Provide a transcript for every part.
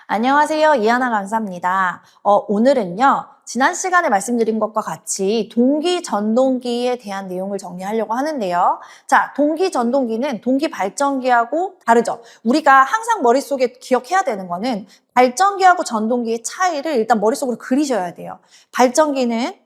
안녕하세요. 이하나 강사입니다. 오늘은요, 지난 시간에 말씀드린 것과 같이 동기 전동기에 대한 내용을 정리하려고 하는데요. 자, 동기 전동기는 동기 발전기하고 다르죠. 우리가 항상 머릿속에 기억해야 되는 거는 발전기하고 전동기의 차이를 일단 머릿속으로 그리셔야 돼요. 발전기는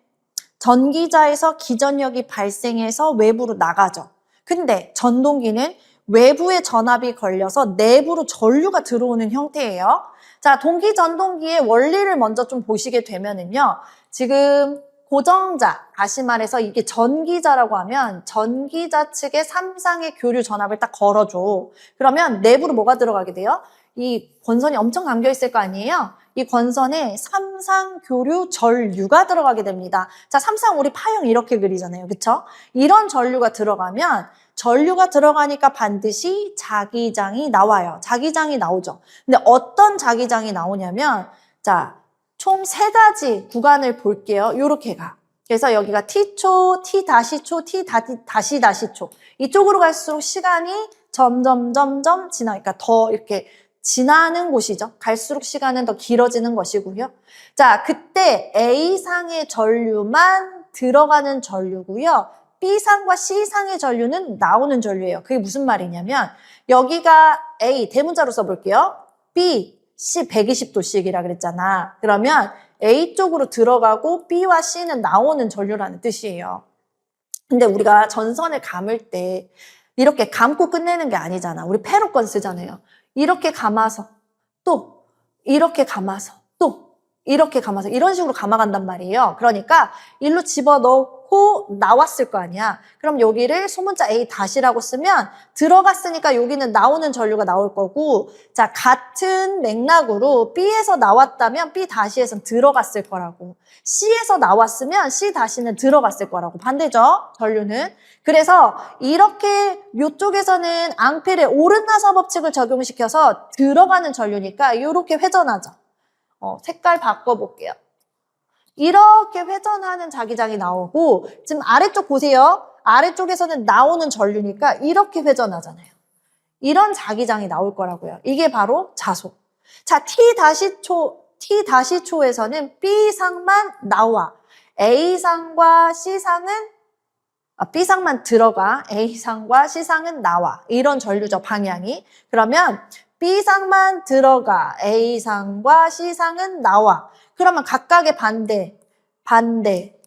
전기자에서 기전력이 발생해서 외부로 나가죠. 근데 전동기는 외부에 전압이 걸려서 내부로 전류가 들어오는 형태예요. 자, 동기 전동기의 원리를 먼저 좀 보시게 되면은요. 지금 고정자, 다시 말해서 이게 전기자라고 하면 전기자 측에 3상의 교류 전압을 딱 걸어줘. 그러면 내부로 뭐가 들어가게 돼요? 이 권선이 엄청 감겨 있을 거 아니에요? 이 권선에 3상 교류 전류가 들어가게 됩니다. 자, 3상 우리 파형 이렇게 그리잖아요. 그쵸? 이런 전류가 들어가면 전류가 들어가니까 반드시 자기장이 나와요. 자기장이 나오죠. 근데 어떤 자기장이 나오냐면 자, 총 3가지 구간을 볼게요. 요렇게 가. 그래서 여기가 T초, T-초, T-초. 이쪽으로 갈수록 시간이 점점 지나니까 더 이렇게 지나는 곳이죠. 갈수록 시간은 더 길어지는 것이고요. 자, 그때 A상의 전류만 들어가는 전류고요. B상과 C상의 전류는 나오는 전류예요. 그게 무슨 말이냐면 여기가 A, 대문자로 써볼게요. B, C 120도씩이라 그랬잖아. 그러면 A 쪽으로 들어가고 B와 C는 나오는 전류라는 뜻이에요. 근데 우리가 전선을 감을 때 이렇게 감고 끝내는 게 아니잖아. 우리 패러건 쓰잖아요. 이렇게 감아서 또 이렇게 감아서 또 이렇게 감아서 이런 식으로 감아간단 말이에요. 그러니까 일로 집어넣고 나왔을 거 아니야. 그럼 여기를 소문자 A 다시라고 쓰면 들어갔으니까 여기는 나오는 전류가 나올 거고 자 같은 맥락으로 B에서 나왔다면 B 다시에선 들어갔을 거라고 C에서 나왔으면 C 다시는 들어갔을 거라고 반대죠. 전류는. 그래서 이렇게 이쪽에서는 앙펠의 오른나사 법칙을 적용시켜서 들어가는 전류니까 이렇게 회전하죠. 색깔 바꿔볼게요. 이렇게 회전하는 자기장이 나오고 지금 아래쪽 보세요. 아래쪽에서는 나오는 전류니까 이렇게 회전하잖아요. 이런 자기장이 나올 거라고요. 이게 바로 자속. 자, T-초에서는 B상만 나와. A상과 C상은 B상만 들어가. A상과 C상은 나와. 이런 전류죠, 방향이. 그러면 B상만 들어가. A상과 C상은 나와. 그러면 각각의 반대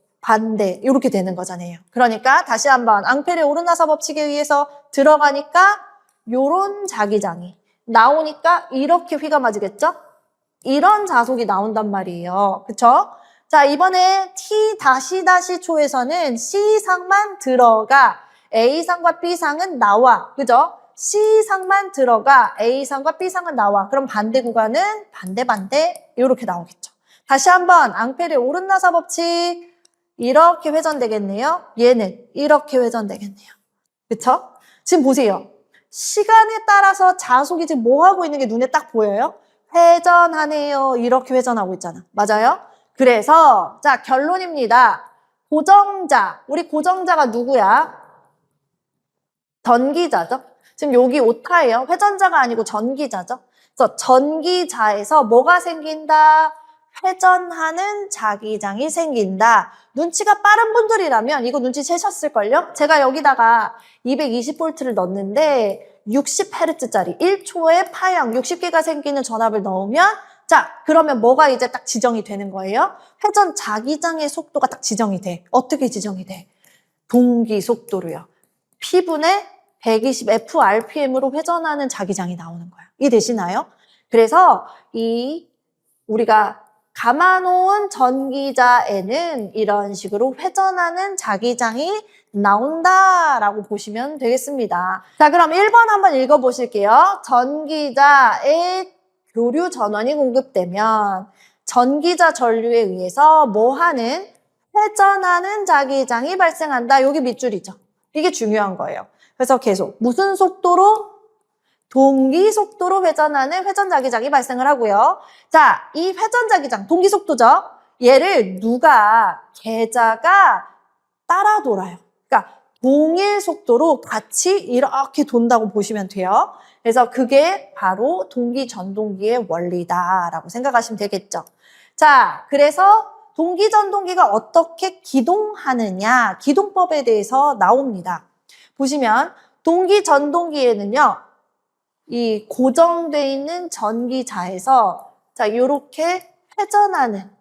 이렇게 되는 거잖아요. 그러니까 다시 한번 앙펠의 오른나사 법칙에 의해서 들어가니까 요런 자기장이 나오니까 이렇게 휘가 맞으겠죠? 이런 자속이 나온단 말이에요. 그쵸? 자, 이번에 T-초에서는 C상만 들어가. A상과 B상은 나와. 그죠? C상만 들어가. A상과 B상은 나와. 그럼 반대 구간은 반대 이렇게 나오겠죠. 다시 한번 앙펠의 오른나사 법칙 이렇게 회전되겠네요. 얘는 이렇게 회전되겠네요. 그쵸? 지금 보세요. 시간에 따라서 자속이 지금 뭐 하고 있는 게 눈에 딱 보여요? 회전하네요. 이렇게 회전하고 있잖아. 맞아요? 그래서 자 결론입니다. 고정자, 우리 고정자가 누구야? 전기자죠. 지금 여기 오타예요. 회전자가 아니고 전기자죠. 그래서 전기자에서 뭐가 생긴다? 회전하는 자기장이 생긴다. 눈치가 빠른 분들이라면 이거 눈치채셨을걸요? 제가 여기다가 220V를 넣었는데 60Hz짜리 1초에 파형 60개가 생기는 전압을 넣으면 자, 그러면 뭐가 이제 딱 지정이 되는 거예요? 회전 자기장의 속도가 딱 지정이 돼. 어떻게 지정이 돼? 동기 속도로요. P분의 120fRPM으로 회전하는 자기장이 나오는 거야. 이해되시나요? 그래서 우리가 감아놓은 전기자에는 이런 식으로 회전하는 자기장이 나온다라고 보시면 되겠습니다. 자, 그럼 1번 한번 읽어보실게요. 전기자에 교류 전원이 공급되면 전기자 전류에 의해서 뭐하는? 회전하는 자기장이 발생한다. 여기 밑줄이죠. 이게 중요한 거예요. 그래서 계속 무슨 속도로? 동기 속도로 회전하는 회전 자기장이 발생을 하고요. 자, 이 회전 자기장, 동기 속도죠. 얘를 계자가 따라 돌아요. 그러니까 동일 속도로 같이 이렇게 돈다고 보시면 돼요. 그래서 그게 바로 동기전동기의 원리다라고 생각하시면 되겠죠. 자, 그래서 동기전동기가 어떻게 기동하느냐, 기동법에 대해서 나옵니다. 보시면 동기전동기에는요, 이 고정되어 있는 전기자에서 자, 이렇게 회전하는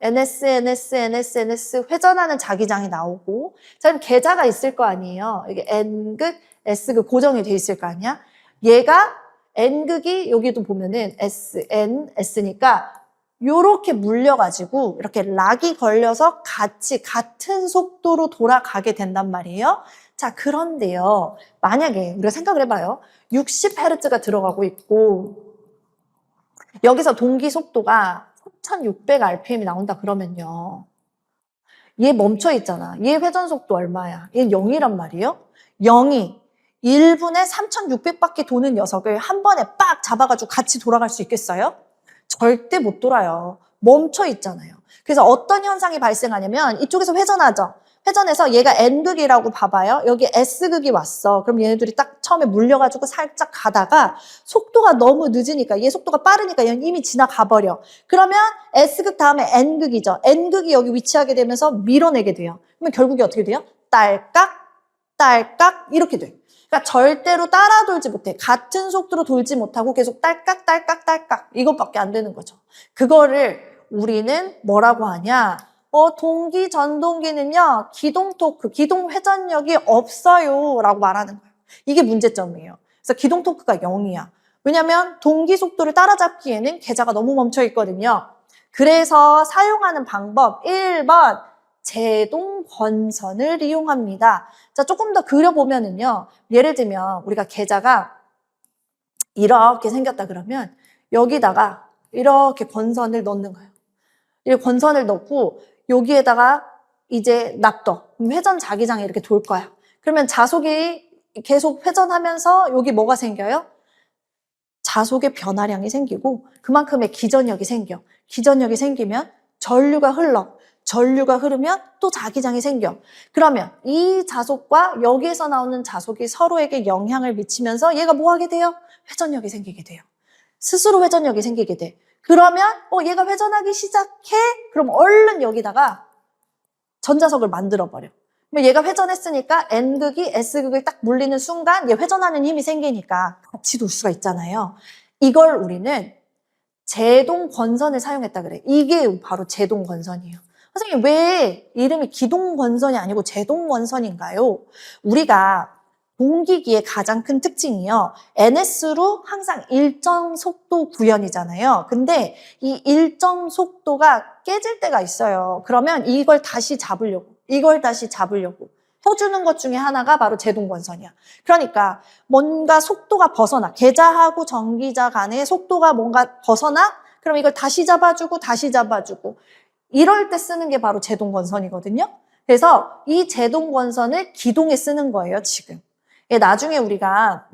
NS 회전하는 자기장이 나오고, 자, 그럼 계좌가 있을 거 아니에요. 이게 N극, S극 고정이 돼 있을 거 아니야? 얘가 N극이 여기도 보면은 S니까 요렇게 물려가지고 이렇게 락이 걸려서 같은 속도로 돌아가게 된단 말이에요. 자, 그런데요. 만약에 우리가 생각을 해봐요. 60Hz가 들어가고 있고 여기서 동기 속도가 3600rpm이 나온다 그러면요. 얘 멈춰 있잖아. 얘 회전 속도 얼마야? 얘 0이란 말이에요. 0이 1분에 3600바퀴 도는 녀석을 한 번에 빡 잡아가지고 같이 돌아갈 수 있겠어요? 절대 못 돌아요. 멈춰 있잖아요. 그래서 어떤 현상이 발생하냐면 이쪽에서 회전하죠. 회전해서 얘가 N극이라고 봐봐요. 여기 S극이 왔어. 그럼 얘네들이 딱 처음에 물려가지고 살짝 가다가 속도가 너무 늦으니까 얘 속도가 빠르니까 얘는 이미 지나가 버려. 그러면 S극 다음에 N극이죠. N극이 여기 위치하게 되면서 밀어내게 돼요. 그러면 결국에 어떻게 돼요? 딸깍, 딸깍 이렇게 돼요. 그러니까 절대로 따라 돌지 못해. 같은 속도로 돌지 못하고 계속 딸깍, 딸깍, 딸깍 이것밖에 안 되는 거죠. 그거를 우리는 뭐라고 하냐? 동기 전동기는요, 기동 토크, 기동 회전력이 없어요 라고 말하는 거예요. 이게 문제점이에요. 그래서 기동 토크가 0이야. 왜냐면 동기 속도를 따라잡기에는 계좌가 너무 멈춰 있거든요. 그래서 사용하는 방법 1번 제동 권선을 이용합니다. 자, 조금 더 그려보면은요, 예를 들면 우리가 계좌가 이렇게 생겼다 그러면 여기다가 이렇게 권선을 넣는 거예요. 이 권선을 넣고 여기에다가 이제 납둬. 회전 자기장이 이렇게 돌 거야. 그러면 자속이 계속 회전하면서 여기 뭐가 생겨요? 자속의 변화량이 생기고 그만큼의 기전력이 생겨. 기전력이 생기면 전류가 흘러. 전류가 흐르면 또 자기장이 생겨. 그러면 이 자속과 여기에서 나오는 자속이 서로에게 영향을 미치면서 얘가 뭐 하게 돼요? 회전력이 생기게 돼요. 스스로 회전력이 생기게 돼. 그러면 얘가 회전하기 시작해? 그럼 얼른 여기다가 전자석을 만들어버려. 그럼 얘가 회전했으니까 N극이 S극을 딱 물리는 순간 얘 회전하는 힘이 생기니까 같이 돌 수가 있잖아요. 이걸 우리는 제동권선을 사용했다 그래. 이게 바로 제동권선이에요. 선생님 왜 이름이 기동권선이 아니고 제동권선인가요? 우리가 동기기의 가장 큰 특징이요. NS로 항상 일정 속도 구현이잖아요. 근데 이 일정 속도가 깨질 때가 있어요. 그러면 이걸 다시 잡으려고 해주는 것 중에 하나가 바로 제동권선이야. 그러니까 뭔가 속도가 벗어나, 계좌하고 전기자 간의 속도가 뭔가 벗어나? 그럼 이걸 다시 잡아주고 이럴 때 쓰는 게 바로 제동권선이거든요. 그래서 이 제동권선을 기동에 쓰는 거예요, 지금. 나중에 우리가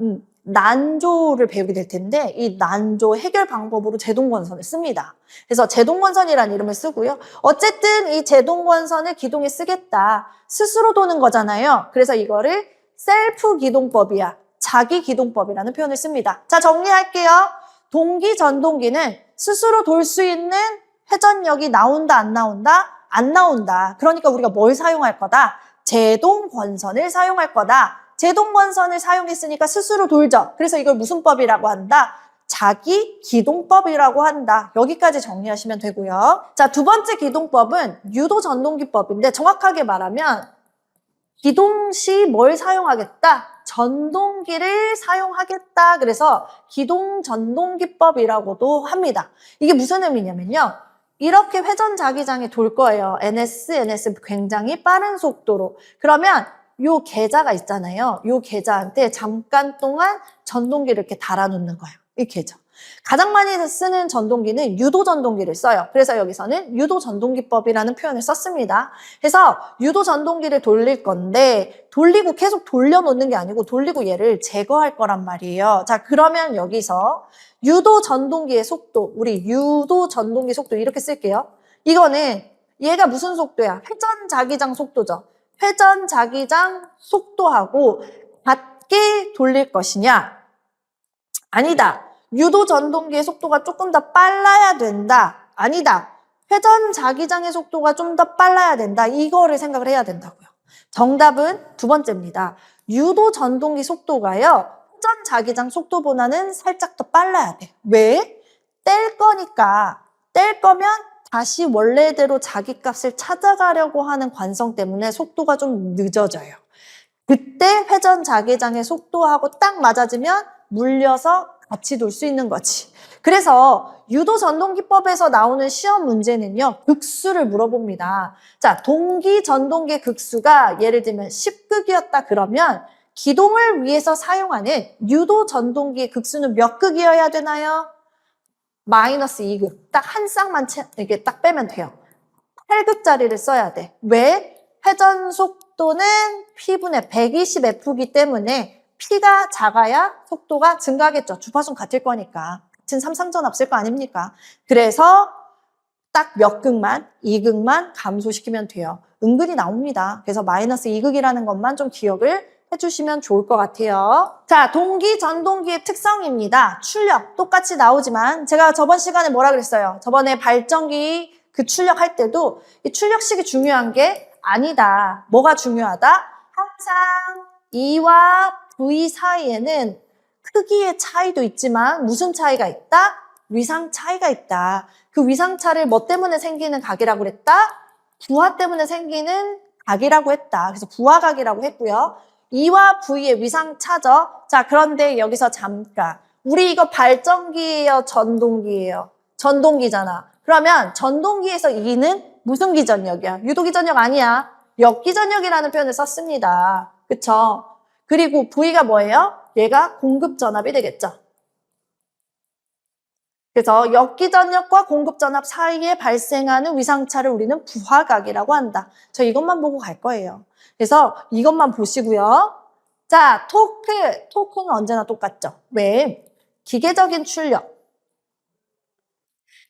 난조를 배우게 될 텐데 이 난조 해결 방법으로 제동권선을 씁니다. 그래서 제동권선이라는 이름을 쓰고요. 어쨌든 이 제동권선을 기동에 쓰겠다. 스스로 도는 거잖아요. 그래서 이거를 셀프 기동법이야. 자기 기동법이라는 표현을 씁니다. 자, 정리할게요. 동기 전동기는 스스로 돌 수 있는 회전력이 나온다, 안 나온다? 안 나온다. 그러니까 우리가 뭘 사용할 거다? 제동권선을 사용할 거다. 제동권선을 사용했으니까 스스로 돌죠. 그래서 이걸 무슨 법이라고 한다? 자기 기동법이라고 한다. 여기까지 정리하시면 되고요. 자, 두 번째 기동법은 유도전동기법인데 정확하게 말하면 기동 시 뭘 사용하겠다? 전동기를 사용하겠다. 그래서 기동전동기법이라고도 합니다. 이게 무슨 의미냐면요. 이렇게 회전 자기장이 돌 거예요. NS 굉장히 빠른 속도로. 그러면 요 계좌가 있잖아요. 요 계좌한테 잠깐 동안 전동기를 이렇게 달아놓는 거예요. 이 계좌. 가장 많이 쓰는 전동기는 유도전동기를 써요. 그래서 여기서는 유도전동기법이라는 표현을 썼습니다. 그래서 유도전동기를 돌릴 건데 돌리고 계속 돌려놓는 게 아니고 돌리고 얘를 제거할 거란 말이에요. 자, 그러면 여기서 유도전동기의 속도, 우리 유도전동기 속도 이렇게 쓸게요. 이거는 얘가 무슨 속도야? 회전 자기장 속도죠. 회전 자기장 속도하고 같게 돌릴 것이냐? 아니다. 유도 전동기의 속도가 조금 더 빨라야 된다. 아니다. 회전 자기장의 속도가 좀 더 빨라야 된다. 이거를 생각을 해야 된다고요. 정답은 두 번째입니다. 유도 전동기 속도가요. 회전 자기장 속도보다는 살짝 더 빨라야 돼. 왜? 뗄 거니까. 뗄 거면 다시 원래대로 자기 값을 찾아가려고 하는 관성 때문에 속도가 좀 늦어져요. 그때 회전 자기장의 속도하고 딱 맞아지면 물려서 같이 돌 수 있는 거지. 그래서 유도 전동기법에서 나오는 시험 문제는요. 극수를 물어봅니다. 자, 동기 전동기의 극수가 예를 들면 10극이었다 그러면 기동을 위해서 사용하는 유도 전동기의 극수는 몇 극이어야 되나요? 마이너스 2극. 딱 한 쌍만 이렇게 딱 빼면 돼요. 8극짜리를 써야 돼. 왜? 회전 속도는 P분의 120F이기 때문에 P가 작아야 속도가 증가하겠죠. 주파수는 같을 거니까. 같은 삼상전압 쓸 거 아닙니까? 그래서 딱 몇 극만, 2극만 감소시키면 돼요. 은근히 나옵니다. 그래서 마이너스 2극이라는 것만 좀 기억을 해주시면 좋을 것 같아요. 자, 동기, 전동기의 특성입니다. 출력 똑같이 나오지만 제가 저번 시간에 뭐라 그랬어요? 저번에 발전기 그 출력할 때도 이 출력식이 중요한 게 아니다. 뭐가 중요하다? 항상 E와 V 사이에는 크기의 차이도 있지만 무슨 차이가 있다? 위상 차이가 있다. 그 위상차를 뭐 때문에 생기는 각이라고 그랬다? 부하 때문에 생기는 각이라고 했다. 그래서 부하각이라고 했고요. E와 V의 위상차죠. 자, 그런데 여기서 잠깐. 우리 이거 발전기예요? 전동기예요? 전동기잖아. 그러면 전동기에서 E는 무슨 기전력이야? 유도기전력 아니야. 역기전력이라는 표현을 썼습니다. 그쵸? 그리고 V가 뭐예요? 얘가 공급전압이 되겠죠. 그래서 역기전력과 공급전압 사이에 발생하는 위상차를 우리는 부하각이라고 한다. 저 이것만 보고 갈 거예요. 그래서 이것만 보시고요. 자, 토크는 언제나 똑같죠. 왜? 기계적인 출력.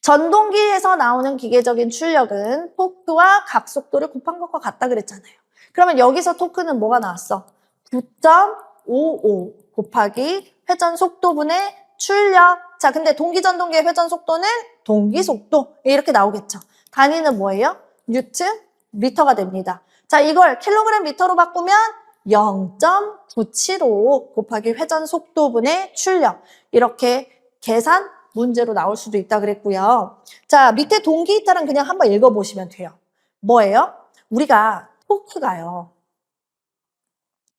전동기에서 나오는 기계적인 출력은 토크와 각속도를 곱한 것과 같다 그랬잖아요. 그러면 여기서 토크는 뭐가 나왔어? 9.55 곱하기 회전 속도분의 출력. 자, 근데 동기 전동기의 회전 속도는 동기 속도. 이렇게 나오겠죠. 단위는 뭐예요? 뉴튼 미터가 됩니다. 자, 이걸 킬로그램 미터로 바꾸면 0.975 곱하기 회전 속도분의 출력. 이렇게 계산 문제로 나올 수도 있다 그랬고요. 자, 밑에 동기 이탈은 그냥 한번 읽어보시면 돼요. 뭐예요? 우리가 토크가요.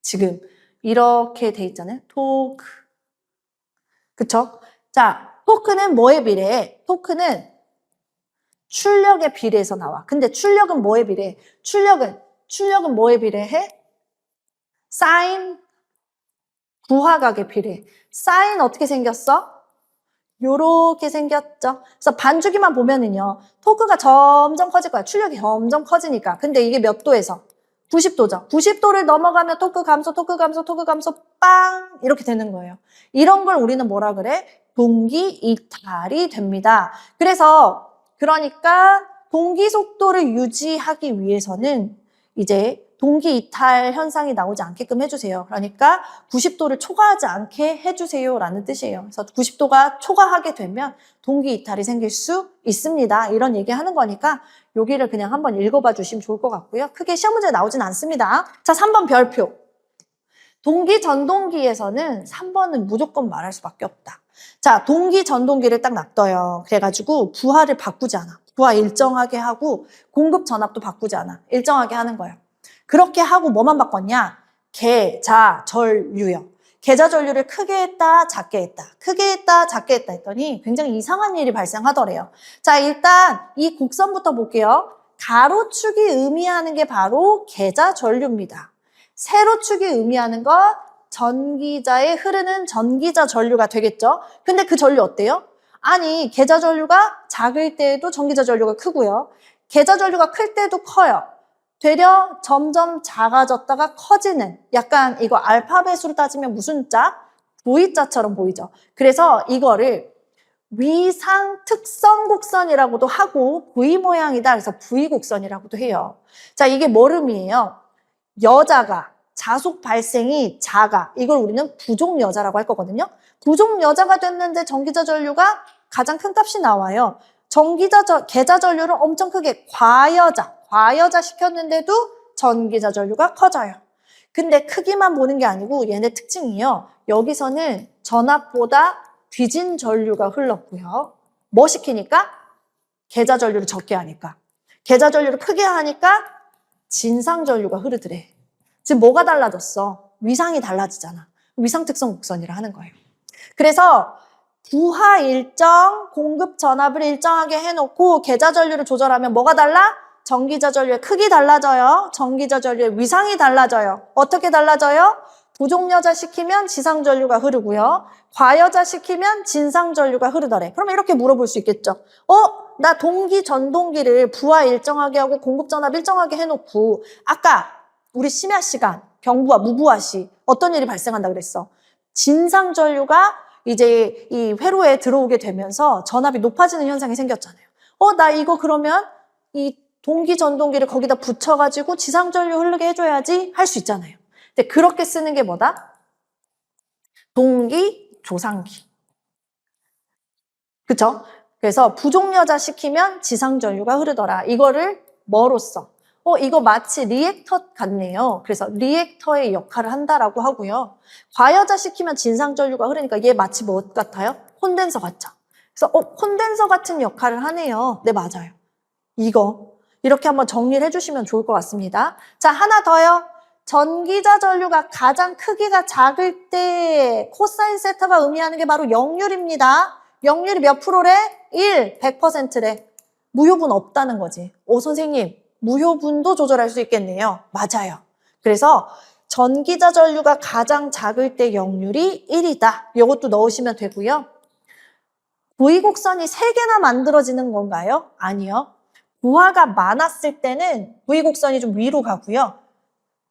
지금 이렇게 돼 있잖아요. 토크. 그쵸? 자, 토크는 뭐에 비례해? 토크는 출력에 비례해서 나와. 근데 출력은 뭐에 비례해? 출력은 뭐에 비례해? 사인 부하각에 비례해. 사인 어떻게 생겼어? 요렇게 생겼죠. 그래서 반주기만 보면은요. 토크가 점점 커질 거야. 출력이 점점 커지니까. 근데 이게 몇 도에서? 90도죠. 90도를 넘어가면 토크 감소, 빵! 이렇게 되는 거예요. 이런 걸 우리는 뭐라 그래? 동기 이탈이 됩니다. 그러니까 동기 속도를 유지하기 위해서는 이제 동기 이탈 현상이 나오지 않게끔 해주세요. 그러니까 90도를 초과하지 않게 해주세요 라는 뜻이에요. 그래서 90도가 초과하게 되면 동기 이탈이 생길 수 있습니다. 이런 얘기 하는 거니까 여기를 그냥 한번 읽어봐 주시면 좋을 것 같고요. 크게 시험 문제 나오진 않습니다. 자, 3번 별표. 동기 전동기에서는 3번은 무조건 말할 수밖에 없다. 자, 동기 전동기를 딱 놔둬요. 그래가지고 부하를 바꾸지 않아. 부하 일정하게 하고 공급 전압도 바꾸지 않아. 일정하게 하는 거예요. 그렇게 하고 뭐만 바꿨냐? 계좌전류요. 계좌전류를 크게 했다, 작게 했다. 크게 했다, 작게 했다 했더니 굉장히 이상한 일이 발생하더래요. 자, 일단 이 곡선부터 볼게요. 가로축이 의미하는 게 바로 계좌전류입니다. 세로축이 의미하는 거 전기자에 흐르는 전기자 전류가 되겠죠. 근데 그 전류 어때요? 아니, 계좌 전류가 작을 때에도 전기자 전류가 크고요. 계좌 전류가 클 때도 커요. 되려 점점 작아졌다가 커지는, 약간 이거 알파벳으로 따지면 무슨 자? V자처럼 보이죠. 그래서 이거를 위상 특성 곡선이라고도 하고 V 모양이다. 그래서 V 곡선이라고도 해요. 자, 이게 뭘 의미해요? 여자가 자속 발생이 작아. 이걸 우리는 부족 여자라고 할 거거든요. 부족 여자가 됐는데 전기자 전류가 가장 큰 값이 나와요. 계자 전류를 엄청 크게 과여자 시켰는데도 전기자 전류가 커져요. 근데 크기만 보는 게 아니고 얘네 특징이요. 여기서는 전압보다 뒤진 전류가 흘렀고요. 뭐 시키니까? 계자 전류를 적게 하니까. 계자 전류를 크게 하니까 진상 전류가 흐르더래. 지금 뭐가 달라졌어? 위상이 달라지잖아. 위상 특성 곡선이라 하는 거예요. 그래서 부하 일정, 공급 전압을 일정하게 해놓고 계자 전류를 조절하면 뭐가 달라? 전기자 전류의 크기 달라져요. 전기자 전류의 위상이 달라져요. 어떻게 달라져요? 부족여자 시키면 지상전류가 흐르고요. 과여자 시키면 진상전류가 흐르더래. 그러면 이렇게 물어볼 수 있겠죠. 나 동기 전동기를 부하 일정하게 하고 공급 전압 일정하게 해놓고 아까 우리 심야 시간 경부하 무부하 시 어떤 일이 발생한다 그랬어? 진상전류가 이제 이 회로에 들어오게 되면서 전압이 높아지는 현상이 생겼잖아요. 나 이거 그러면 이 동기 전동기를 거기다 붙여가지고 지상전류 흐르게 해줘야지 할 수 있잖아요. 근데 그렇게 쓰는 게 뭐다? 동기 조상기. 그쵸? 그래서 부족여자 시키면 지상전류가 흐르더라. 이거를 뭐로써? 이거 마치 리액터 같네요. 그래서 리액터의 역할을 한다라고 하고요. 과여자 시키면 진상전류가 흐르니까 얘 마치 뭐 같아요? 콘덴서 같죠? 그래서 콘덴서 같은 역할을 하네요. 네, 맞아요. 이거 이렇게 한번 정리를 해주시면 좋을 것 같습니다. 자, 하나 더요. 전기자 전류가 가장 크기가 작을 때 코사인 세타가 의미하는 게 바로 역률입니다. 역률이 몇 프로래? 100%래. 무효분 없다는 거지. 선생님, 무효분도 조절할 수 있겠네요. 맞아요. 그래서 전기자 전류가 가장 작을 때 역률이 1이다. 이것도 넣으시면 되고요. V곡선이 3개나 만들어지는 건가요? 아니요. 부하가 많았을 때는 V곡선이 좀 위로 가고요.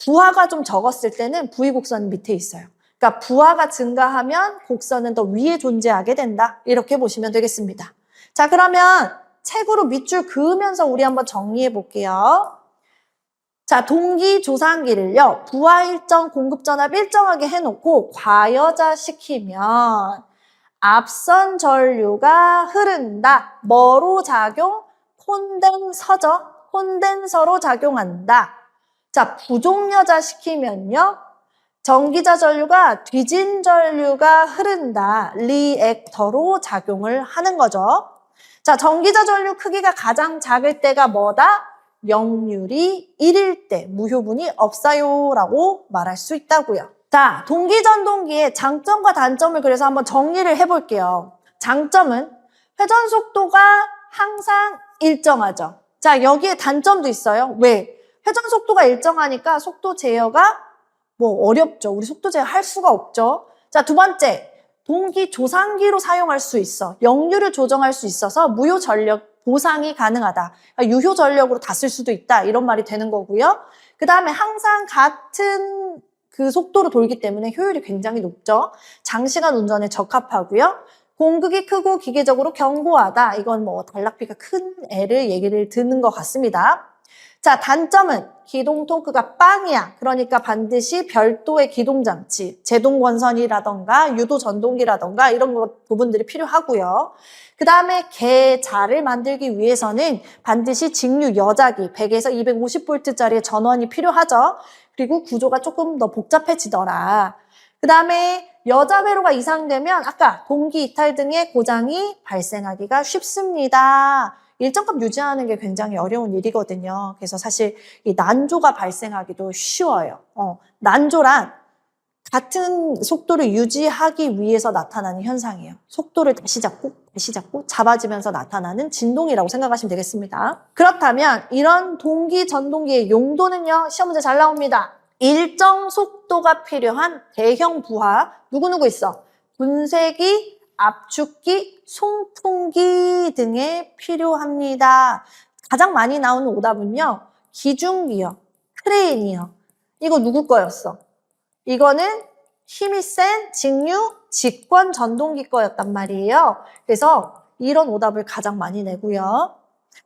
부하가 좀 적었을 때는 V곡선이 밑에 있어요. 그러니까 부하가 증가하면 곡선은 더 위에 존재하게 된다. 이렇게 보시면 되겠습니다. 자, 그러면 책으로 밑줄 그으면서 우리 한번 정리해 볼게요. 자, 동기 조상기를요. 부하 일정, 공급 전압 일정하게 해놓고 과여자 시키면 앞선 전류가 흐른다. 뭐로 작용? 콘덴서죠. 콘덴서로 작용한다. 자, 부족여자 시키면요. 전기자 전류가 뒤진 전류가 흐른다. 리액터로 작용을 하는 거죠. 자, 전기자 전류 크기가 가장 작을 때가 뭐다? 역률이 1일 때 무효분이 없어요 라고 말할 수 있다고요. 자, 동기전동기의 장점과 단점을 그래서 한번 정리를 해볼게요. 장점은 회전 속도가 항상 일정하죠. 자, 여기에 단점도 있어요. 왜? 회전 속도가 일정하니까 속도 제어가 어렵죠. 우리 속도 제어 할 수가 없죠. 자, 두 번째, 동기 조상기로 사용할 수 있어. 역률을 조정할 수 있어서 무효 전력 보상이 가능하다. 그러니까 유효 전력으로 다 쓸 수도 있다. 이런 말이 되는 거고요. 그 다음에 항상 같은 그 속도로 돌기 때문에 효율이 굉장히 높죠. 장시간 운전에 적합하고요. 공극이 크고 기계적으로 견고하다. 이건 단락비가 큰 애를 얘기를 듣는 것 같습니다. 자, 단점은 기동 토크가 빵이야. 그러니까 반드시 별도의 기동장치, 제동권선이라던가 유도전동기라던가 이런 부분들이 필요하고요. 그 다음에 계자를 만들기 위해서는 반드시 직류 여자기 100에서 250V짜리의 전원이 필요하죠. 그리고 구조가 조금 더 복잡해지더라. 그 다음에 여자 회로가 이상되면 아까 동기 이탈 등의 고장이 발생하기가 쉽습니다. 일정값 유지하는 게 굉장히 어려운 일이거든요. 그래서 사실 이 난조가 발생하기도 쉬워요. 난조란 같은 속도를 유지하기 위해서 나타나는 현상이에요. 속도를 다시 잡고 잡아지면서 나타나는 진동이라고 생각하시면 되겠습니다. 그렇다면 이런 동기 전동기의 용도는요. 시험 문제 잘 나옵니다. 일정 속도가 필요한 대형 부하 누구누구 있어? 분쇄기, 압축기, 송풍기 등에 필요합니다. 가장 많이 나오는 오답은요. 기중기요. 크레인이요. 이거 누구 거였어? 이거는 힘이 센 직류 직권 전동기 거였단 말이에요. 그래서 이런 오답을 가장 많이 내고요.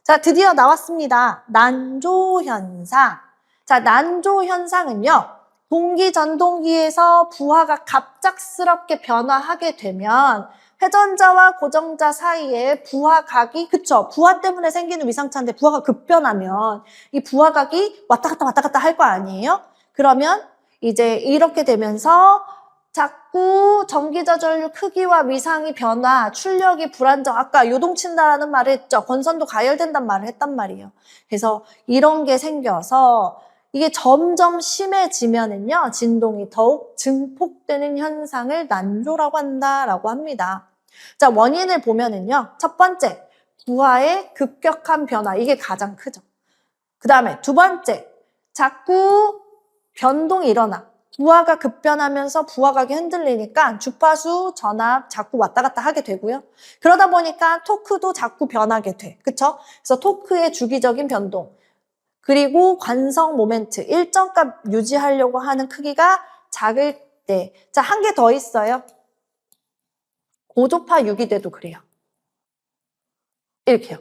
자, 드디어 나왔습니다. 난조 현상. 자, 난조 현상은요. 동기 전동기에서 부하가 갑작스럽게 변화하게 되면 회전자와 고정자 사이에 부하각이, 그쵸? 부하 때문에 생기는 위상차인데 부하가 급변하면 이 부하각이 왔다 갔다 할 거 아니에요? 그러면 이제 이렇게 되면서 자꾸 전기자전류 크기와 위상이 변화, 출력이 불안정, 아까 요동친다라는 말을 했죠. 건선도 가열된단 말을 했단 말이에요. 그래서 이런 게 생겨서 이게 점점 심해지면은요, 진동이 더욱 증폭되는 현상을 난조라고 한다라고 합니다. 자, 원인을 보면은요, 첫 번째, 부하의 급격한 변화, 이게 가장 크죠. 그 다음에 두 번째, 자꾸 변동이 일어나. 부하가 급변하면서 부하각이 흔들리니까 주파수, 전압 자꾸 왔다 갔다 하게 되고요. 그러다 보니까 토크도 자꾸 변하게 돼. 그쵸? 그래서 토크의 주기적인 변동. 그리고 관성 모멘트, 일정 값 유지하려고 하는 크기가 작을 때. 자, 한 개 더 있어요. 고조파 유기돼도 그래요. 이렇게요.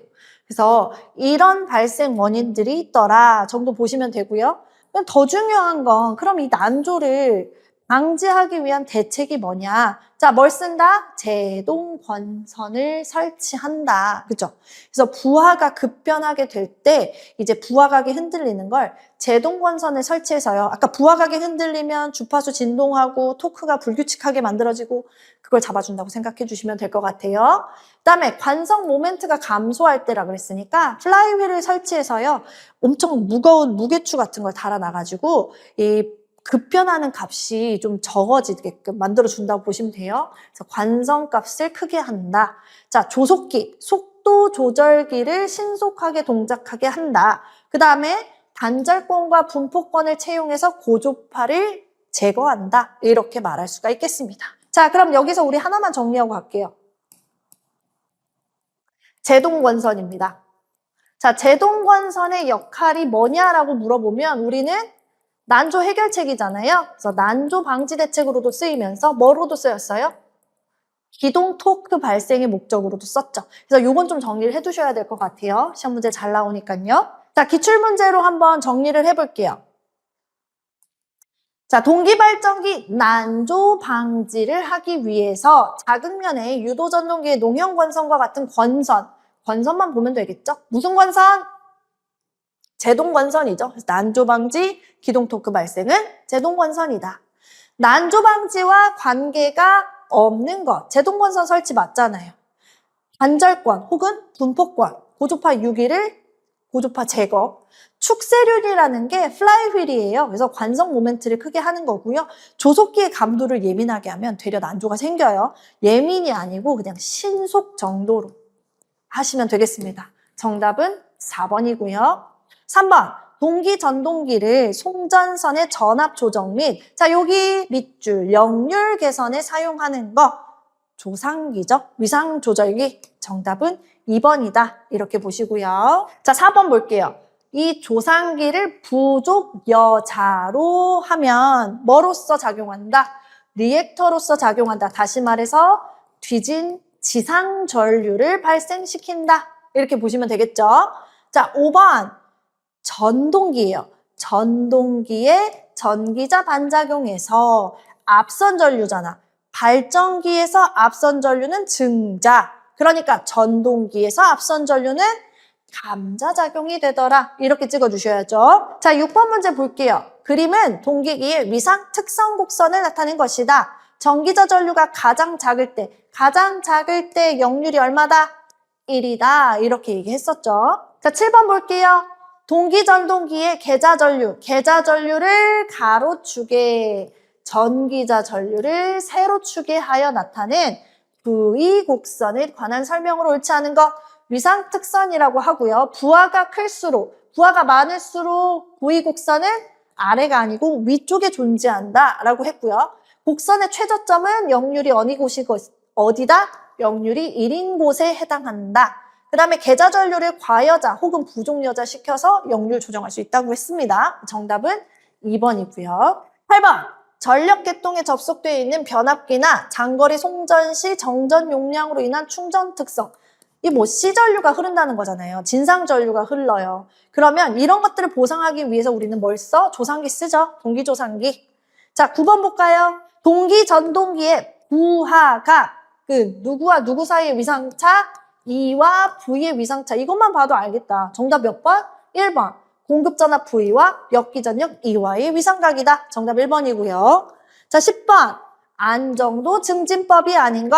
그래서 이런 발생 원인들이 있더라 정도 보시면 되고요. 더 중요한 건 그럼 이 난조를 방지하기 위한 대책이 뭐냐? 자, 뭘 쓴다? 제동 권선을 설치한다. 그죠? 그래서 부하가 급변하게 될 때 이제 부하각이 흔들리는 걸 제동 권선을 설치해서요. 아까 부하각이 흔들리면 주파수 진동하고 토크가 불규칙하게 만들어지고 그걸 잡아준다고 생각해 주시면 될 것 같아요. 그다음에 관성 모멘트가 감소할 때라 그랬으니까 플라이휠을 설치해서요. 엄청 무거운 무게추 같은 걸 달아놔가지고 이 급변하는 값이 좀 적어지게끔 만들어준다고 보시면 돼요. 그래서 관성값을 크게 한다. 자, 조속기, 속도 조절기를 신속하게 동작하게 한다. 그 다음에 단절권과 분포권을 채용해서 고조파를 제거한다. 이렇게 말할 수가 있겠습니다. 자, 그럼 여기서 우리 하나만 정리하고 갈게요. 제동권선입니다. 자, 제동권선의 역할이 뭐냐라고 물어보면 우리는 난조 해결책이잖아요. 그래서 난조 방지 대책으로도 쓰이면서 뭐로도 쓰였어요? 기동 토크 발생의 목적으로도 썼죠. 그래서 요건 좀 정리를 해두셔야 될 것 같아요. 시험 문제 잘 나오니까요. 자, 기출문제로 한번 정리를 해볼게요. 자, 동기발전기 난조 방지를 하기 위해서 자극면에 유도전동기의 농형권선과 같은 권선만 보면 되겠죠? 무슨 권선? 제동권선이죠. 난조 방지, 기동 토크 발생은 제동권선이다. 난조 방지와 관계가 없는 것, 제동권선 설치 맞잖아요. 단절권 혹은 분포권, 고조파 유기를 고조파 제거. 축세륜이라는 게 플라이휠이에요. 그래서 관성 모멘트를 크게 하는 거고요. 조속기의 감도를 예민하게 하면 되려 난조가 생겨요. 예민이 아니고 그냥 신속 정도로 하시면 되겠습니다. 정답은 4번이고요. 3번, 동기 전동기를 송전선의 전압 조정 및, 자, 여기 밑줄, 역률 개선에 사용하는 거, 조상기죠? 위상 조절기. 정답은 2번이다. 이렇게 보시고요. 자, 4번 볼게요. 이 조상기를 부족 여자로 하면 뭐로서 작용한다? 리액터로서 작용한다. 다시 말해서 뒤진 지상 전류를 발생시킨다. 이렇게 보시면 되겠죠? 자, 5번. 전동기예요. 전동기의 전기자 반작용에서 앞선 전류잖아. 발전기에서 앞선 전류는 증자. 그러니까 전동기에서 앞선 전류는 감자작용이 되더라. 이렇게 찍어주셔야죠. 자, 6번 문제 볼게요. 그림은 동기기의 위상 특성 곡선을 나타낸 것이다. 전기자 전류가 가장 작을 때 역률이 얼마다? 1이다. 이렇게 얘기했었죠. 자, 7번 볼게요. 동기전동기의 계자전류를 가로축에, 전기자 전류를 세로축에 하여 나타낸 V곡선에 관한 설명으로 옳지 않은 것, 위상특선이라고 하고요. 부하가 많을수록 V곡선은 아래가 아니고 위쪽에 존재한다라고 했고요. 곡선의 최저점은 역률이 어디다? 역률이 1인 곳에 해당한다. 그 다음에 계자전류를 과여자 혹은 부족여자 시켜서 역률 조정할 수 있다고 했습니다. 정답은 2번이고요. 8번. 전력계통에 접속되어 있는 변압기나 장거리 송전 시 정전 용량으로 인한 충전 특성. 이 뭐 C전류가 흐른다는 거잖아요. 진상전류가 흘러요. 그러면 이런 것들을 보상하기 위해서 우리는 뭘 써? 조상기 쓰죠. 동기조상기. 자, 9번 볼까요? 동기전동기의 부하가 누구와 누구 사이의 위상차? E와 V의 위상차. 이것만 봐도 알겠다. 정답 몇 번? 1번. 공급전압 V와 역기전력 E와의 위상각이다. 정답 1번이고요. 자, 10번. 안정도 증진법이 아닌 것.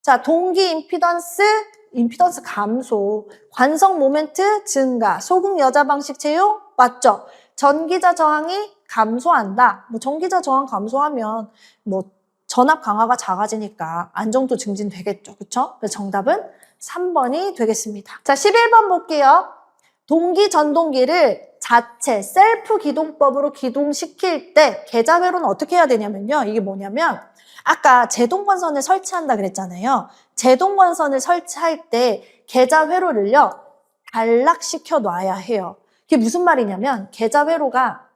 자, 동기 임피던스 감소, 관성 모멘트 증가, 소극 여자 방식 채용 맞죠? 전기자 저항이 감소한다. 뭐 전기자 저항 감소하면 뭐 전압 강화가 작아지니까 안정도 증진되겠죠. 그렇죠? 그래서 정답은 3번이 되겠습니다. 자, 11번 볼게요. 동기 전동기를 자체 셀프 기동법으로 기동시킬 때 계좌회로는 어떻게 해야 되냐면요. 이게 뭐냐면 아까 제동건선을 설치한다 그랬잖아요. 제동건선을 설치할 때 계좌회로를요. 단락시켜 놔야 해요. 이게 무슨 말이냐면 계좌회로가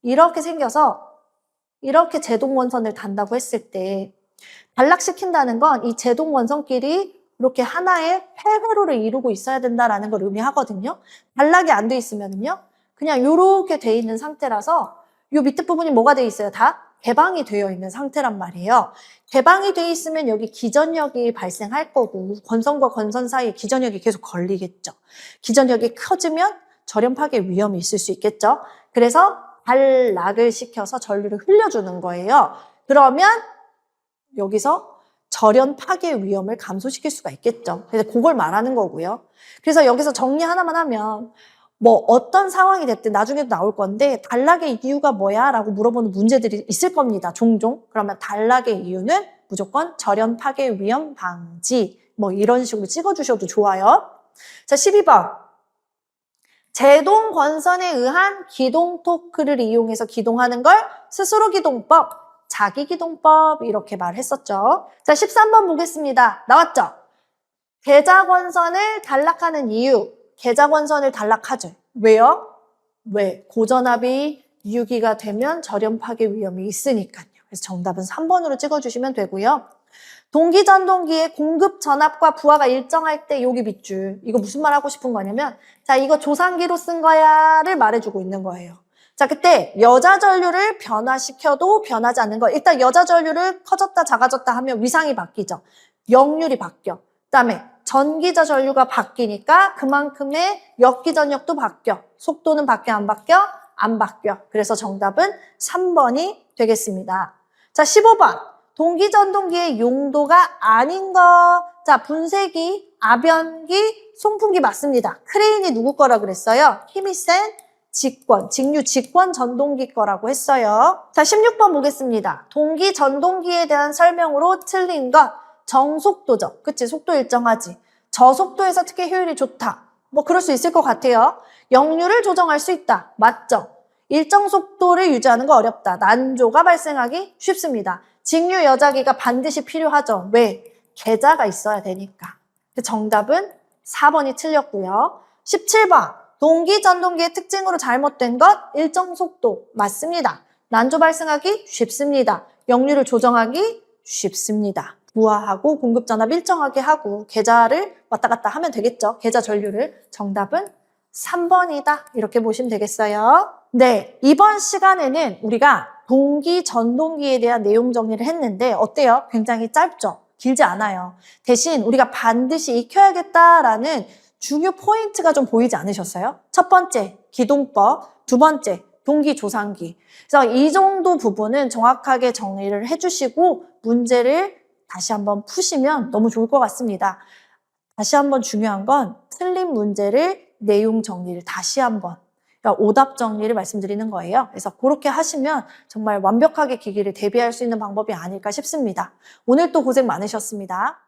이렇게 생겨서 이렇게 제동건선을 단다고 했을 때 단락시킨다는 건 이 제동건선끼리 이렇게 하나의 폐회로를 이루고 있어야 된다라는 걸 의미하거든요. 단락이 안 돼 있으면요. 그냥 이렇게 돼 있는 상태라서 이 밑에 부분이 뭐가 돼 있어요? 다 개방이 되어 있는 상태란 말이에요. 개방이 돼 있으면 여기 기전력이 발생할 거고 건선과 건선 사이에 기전력이 계속 걸리겠죠. 기전력이 커지면 절연 파괴 위험이 있을 수 있겠죠. 그래서 단락을 시켜서 전류를 흘려주는 거예요. 그러면 여기서 절연 파괴 위험을 감소시킬 수가 있겠죠. 그래서 그걸 말하는 거고요. 그래서 여기서 정리 하나만 하면 뭐 어떤 상황이 됐든 나중에도 나올 건데 단락의 이유가 뭐야? 라고 물어보는 문제들이 있을 겁니다. 종종. 그러면 단락의 이유는 무조건 절연 파괴 위험 방지 뭐 이런 식으로 찍어주셔도 좋아요. 자, 12번. 제동 건선에 의한 기동 토크를 이용해서 기동하는 걸 스스로 기동법, 자기 기동법 이렇게 말했었죠. 자, 13번 보겠습니다. 나왔죠? 계좌건선을 단락하는 이유. 계좌건선을 단락하죠. 왜요? 왜? 고전압이 유기가 되면 절연 파괴 위험이 있으니까요. 그래서 정답은 3번으로 찍어주시면 되고요. 동기전동기의 공급 전압과 부하가 일정할 때 여기 밑줄. 이거 무슨 말 하고 싶은 거냐면 자, 이거 조상기로 쓴 거야를 말해주고 있는 거예요. 자, 그때 여자 전류를 변화시켜도 변하지 않는 거. 일단 여자 전류를 커졌다 작아졌다 하면 위상이 바뀌죠. 역률이 바뀌어. 그다음에 전기자 전류가 바뀌니까 그만큼의 역기전력도 바뀌어. 속도는 바뀌어 안 바뀌어? 안 바뀌어. 그래서 정답은 3번이 되겠습니다. 자, 15번. 동기전동기의 용도가 아닌 거. 자, 분쇄기, 압연기, 송풍기 맞습니다. 크레인이 누구 거라 그랬어요? 힘이 센 직류 직권 전동기 거라고 했어요. 자, 16번 보겠습니다. 동기 전동기에 대한 설명으로 틀린 것. 정속도죠. 그치? 속도 일정하지. 저속도에서 특히 효율이 좋다. 뭐 그럴 수 있을 것 같아요. 역류를 조정할 수 있다. 맞죠? 일정 속도를 유지하는 거 어렵다. 난조가 발생하기 쉽습니다. 직류 여자기가 반드시 필요하죠. 왜? 계좌가 있어야 되니까. 정답은 4번이 틀렸고요. 17번. 동기 전동기의 특징으로 잘못된 것 일정 속도 맞습니다. 난조 발생하기 쉽습니다. 역류를 조정하기 쉽습니다. 부하하고 공급 전압 일정하게 하고 계좌를 왔다 갔다 하면 되겠죠. 계좌 전류를. 정답은 3번이다. 이렇게 보시면 되겠어요. 네, 이번 시간에는 우리가 동기 전동기에 대한 내용 정리를 했는데 어때요? 굉장히 짧죠? 길지 않아요. 대신 우리가 반드시 익혀야겠다라는 중요 포인트가 좀 보이지 않으셨어요? 첫 번째, 기동법. 두 번째, 동기 조상기. 그래서 이 정도 부분은 정확하게 정리를 해주시고 문제를 다시 한번 푸시면 너무 좋을 것 같습니다. 다시 한번 중요한 건 틀린 문제를 내용 정리를 다시 한번 그러니까 오답 정리를 말씀드리는 거예요. 그래서 그렇게 하시면 정말 완벽하게 기기를 대비할 수 있는 방법이 아닐까 싶습니다. 오늘 또 고생 많으셨습니다.